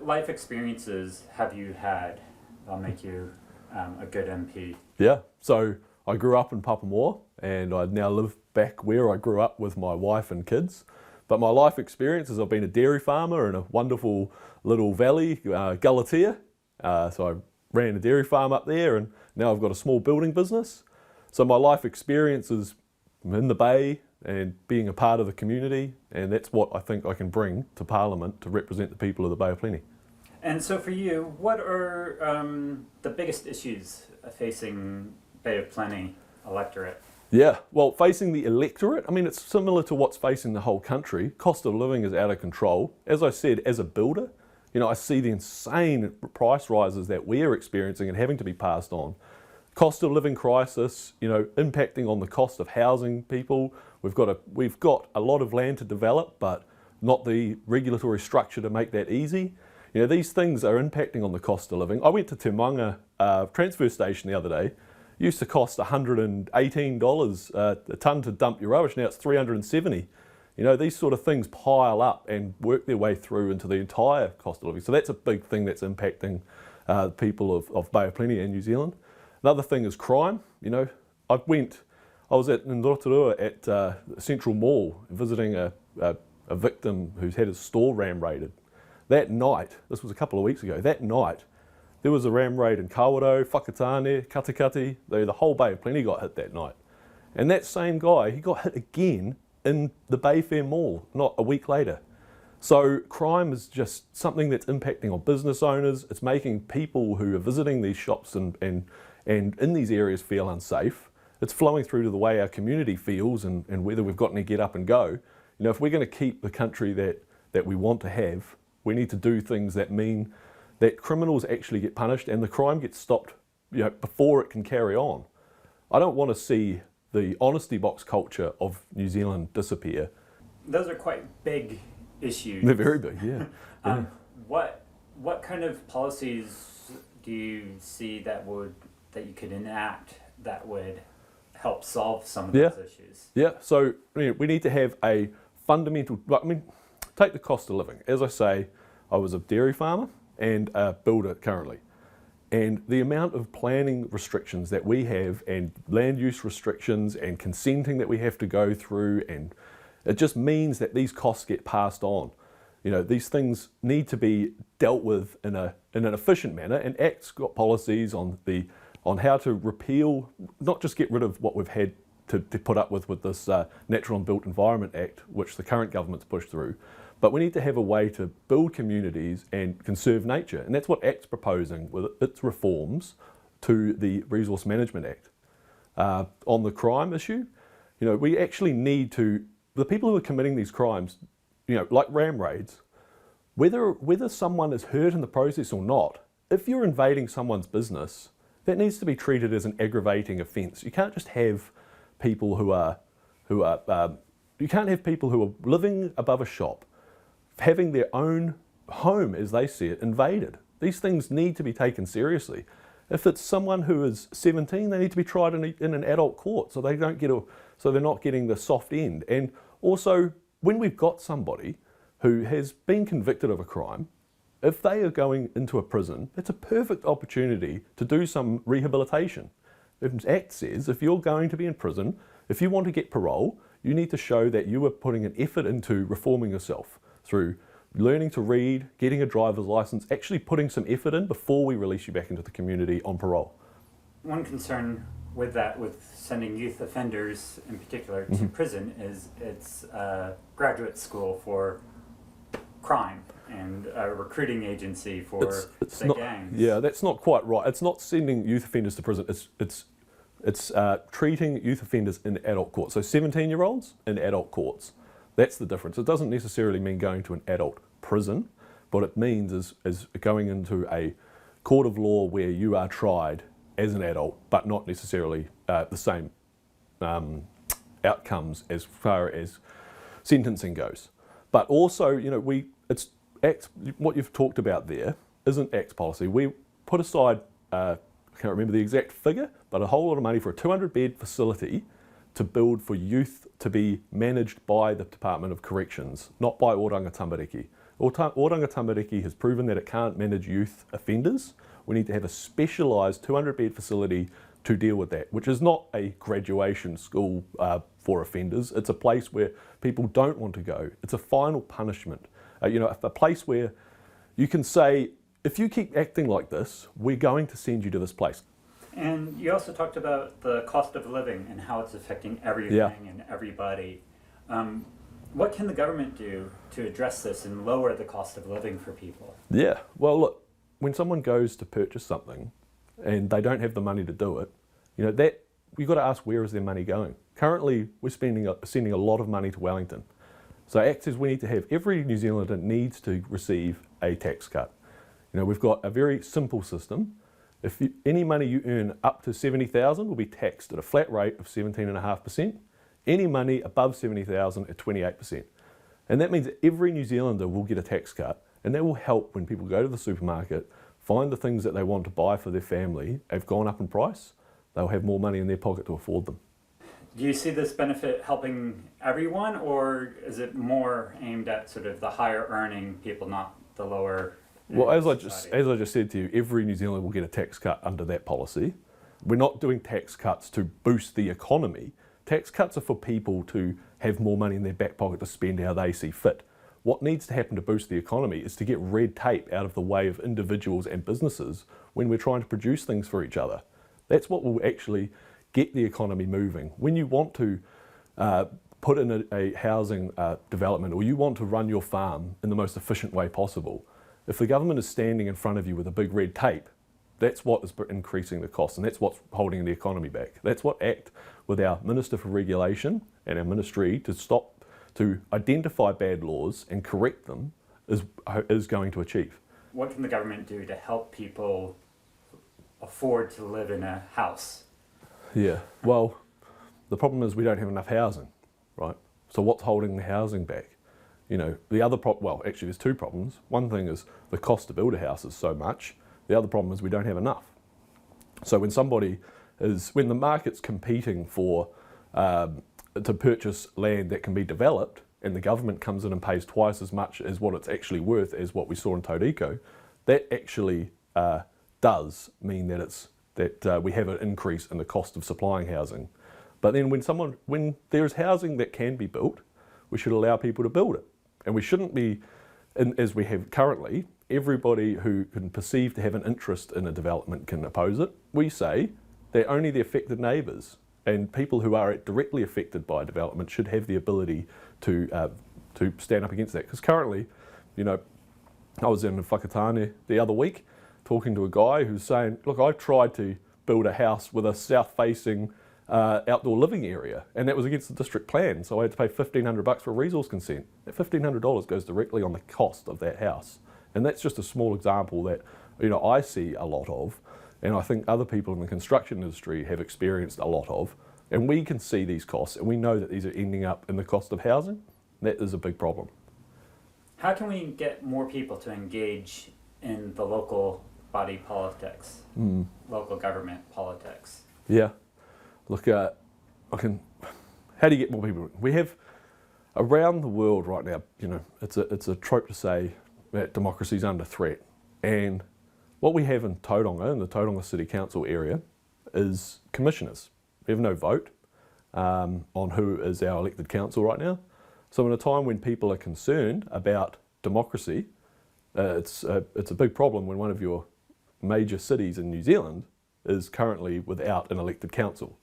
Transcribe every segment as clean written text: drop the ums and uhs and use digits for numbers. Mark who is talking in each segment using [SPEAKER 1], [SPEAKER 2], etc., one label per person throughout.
[SPEAKER 1] life experiences have you had that'll make you a good MP?
[SPEAKER 2] Yeah, so I grew up in Pāpāmoa and I now live back where I grew up with my wife and kids. But my life experiences, I've been a dairy farmer in a wonderful little valley, Galatea. So I ran a dairy farm up there and now I've got a small building business. So my life experience is in the bay and being a part of the community, and that's what I think I can bring to Parliament to represent the people of the Bay of Plenty.
[SPEAKER 1] And so for you, what are the biggest issues facing Bay of Plenty electorate?
[SPEAKER 2] Yeah, well, facing the electorate, I mean, it's similar to what's facing the whole country. Cost of living is out of control. As I said, as a builder, you know, I see the insane price rises that we're experiencing and having to be passed on. Cost of living crisis, you know, impacting on the cost of housing people. We've got a lot of land to develop, but not the regulatory structure to make that easy. You know, these things are impacting on the cost of living. I went to Te Manga transfer station the other day. It used to cost $118 a tonne to dump your rubbish. Now it's $370. You know, these sort of things pile up and work their way through into the entire cost of living. So that's a big thing that's impacting people of Bay of Plenty and New Zealand. Another thing is crime. You know, I was in Rotorua at Central Mall visiting a victim who's had his store ram raided. That night, this was a couple of weeks ago, that night there was a ram raid in Kawerau, Whakatane, Katikati. The whole Bay of Plenty got hit that night. And that same guy, he got hit again in the Bayfair Mall, not a week later. So crime is just something that's impacting on business owners. It's making people who are visiting these shops and in these areas feel unsafe. It's flowing through to the way our community feels and whether we've got any get up and go. You know, if we're going to keep the country that we want to have, we need to do things that mean that criminals actually get punished and the crime gets stopped, you know, before it can carry on. I don't want to see the honesty box culture of New Zealand disappear.
[SPEAKER 1] Those are quite big issues.
[SPEAKER 2] They're very big, yeah. Yeah.
[SPEAKER 1] What kind of policies do you see that you could enact that would help solve some of those issues?
[SPEAKER 2] Yeah, so we need to have a fundamental, I mean, take the cost of living. As I say, I was a dairy farmer and a builder currently. And the amount of planning restrictions that we have and land use restrictions and consenting that we have to go through, and it just means that these costs get passed on. You know, these things need to be dealt with in an efficient manner, and ACT's got policies on how to repeal, not just get rid of what we've had to put up with this Natural and Built Environment Act, which the current government's pushed through. But we need to have a way to build communities and conserve nature. And that's what ACT's proposing with its reforms to the Resource Management Act. On the crime issue, you know, we actually need to, the people who are committing these crimes, you know, like ram raids, whether someone is hurt in the process or not, if you're invading someone's business, that needs to be treated as an aggravating offence. You can't just have people you can't have people who are living above a shop, having their own home, as they see it, invaded. These things need to be taken seriously. If it's someone who is 17, they need to be tried in an adult court, so they're not getting the soft end. And also, when we've got somebody who has been convicted of a crime, if they are going into a prison, that's a perfect opportunity to do some rehabilitation. The Act says if you're going to be in prison, if you want to get parole, you need to show that you are putting an effort into reforming yourself through learning to read, getting a driver's license, actually putting some effort in before we release you back into the community on parole.
[SPEAKER 1] One concern with that, with sending youth offenders in particular to prison, is it's a graduate school for crime and a recruiting agency for the gangs.
[SPEAKER 2] Yeah, that's not quite right. It's not sending youth offenders to prison. It's treating youth offenders in adult courts. So 17-year-olds in adult courts. That's the difference. It doesn't necessarily mean going to an adult prison. What it means is going into a court of law where you are tried as an adult, but not necessarily the same outcomes as far as sentencing goes. But also, you know, what you've talked about there isn't ACT's policy. We put aside, I can't remember the exact figure, but a whole lot of money for a 200-bed facility to build for youth to be managed by the Department of Corrections, not by Oranga Tamariki. Oranga Tamariki has proven that it can't manage youth offenders. We need to have a specialised 200-bed facility to deal with that, which is not a graduation school for offenders. It's a place where people don't want to go. It's a final punishment. A place where you can say, if you keep acting like this, we're going to send you to this place.
[SPEAKER 1] And you also talked about the cost of living and how it's affecting everything and everybody. What can the government do to address this and lower the cost of living for people?
[SPEAKER 2] Yeah, well, look, when someone goes to purchase something and they don't have the money to do it, that you've got to ask, where is their money going? Currently, we're sending a lot of money to Wellington. So ACT says we need to have, every New Zealander needs to receive a tax cut. We've got a very simple system. Any money you earn up to 70,000 will be taxed at a flat rate of 17.5%. Any money above 70,000 at 28%. And that means that every New Zealander will get a tax cut, and that will help when people go to the supermarket, find the things that they want to buy for their family have gone up in price. They'll have more money in their pocket to afford them.
[SPEAKER 1] Do you see this benefit helping everyone, or is it more aimed at sort of the higher earning people, not the lower?
[SPEAKER 2] Well, as I just said to you, every New Zealander will get a tax cut under that policy. We're not doing tax cuts to boost the economy. Tax cuts are for people to have more money in their back pocket to spend how they see fit. What needs to happen to boost the economy is to get red tape out of the way of individuals and businesses when we're trying to produce things for each other. That's what will actually get the economy moving. When you want to put in a housing development, or you want to run your farm in the most efficient way possible, if the government is standing in front of you with a big red tape, that's what is increasing the cost, and that's what's holding the economy back. That's what ACT, with our Minister for Regulation and our ministry to identify bad laws and correct them, is going to achieve.
[SPEAKER 1] What can the government do to help people afford to live in a house?
[SPEAKER 2] Yeah, well, the problem is we don't have enough housing, right? So what's holding the housing back? The other well, actually there's two problems. One thing is the cost to build a house is so much. The other problem is we don't have enough. So when the market's competing to purchase land that can be developed, and the government comes in and pays twice as much as what it's actually worth as what we saw in Tauriko, that actually does mean that we have an increase in the cost of supplying housing. But then when there's housing that can be built, we should allow people to build it. And we shouldn't be, as we have currently, everybody who can perceive to have an interest in a development can oppose it. We say that only the affected neighbours and people who are directly affected by development should have the ability to stand up against that. Because currently, I was in Whakatane the other week talking to a guy who's saying, look, I tried to build a house with a south-facing outdoor living area, and that was against the district plan, so I had to pay $1,500 for a resource consent. That $1,500 goes directly on the cost of that house, and that's just a small example that I see a lot of, and I think other people in the construction industry have experienced a lot of, and we can see these costs, and we know that these are ending up in the cost of housing. That is a big problem.
[SPEAKER 1] How can we get more people to engage in the local body politics, local government politics?
[SPEAKER 2] Yeah. Look, how do you get more people? We have, around the world right now, it's a trope to say that democracy is under threat. And what we have in Tauranga, in the Tauranga City Council area, is commissioners. We have no vote on who is our elected council right now. So in a time when people are concerned about democracy, it's a big problem when one of your major cities in New Zealand is currently without an elected council.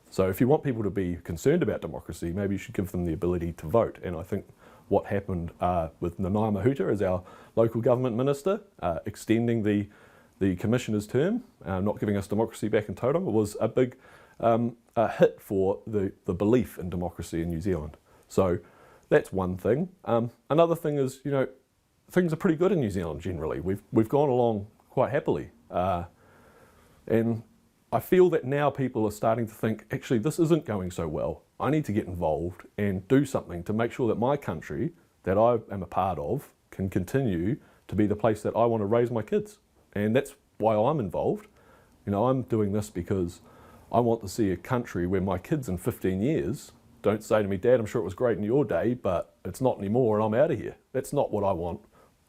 [SPEAKER 2] So if you want people to be concerned about democracy, maybe you should give them the ability to vote. And I think what happened with Nanaia Mahuta as our local government minister, extending the commissioner's term, not giving us democracy back in Tauranga, was a big hit for the belief in democracy in New Zealand. So that's one thing. Another thing is, things are pretty good in New Zealand generally. We've gone along quite happily. And I feel that now people are starting to think, actually, this isn't going so well. I need to get involved and do something to make sure that my country, that I am a part of, can continue to be the place that I want to raise my kids. And that's why I'm involved. I'm doing this because I want to see a country where my kids in 15 years don't say to me, Dad, I'm sure it was great in your day, but it's not anymore and I'm out of here. That's not what I want.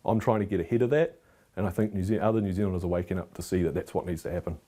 [SPEAKER 2] I'm trying to get ahead of that, and I think other New Zealanders are waking up to see that that's what needs to happen.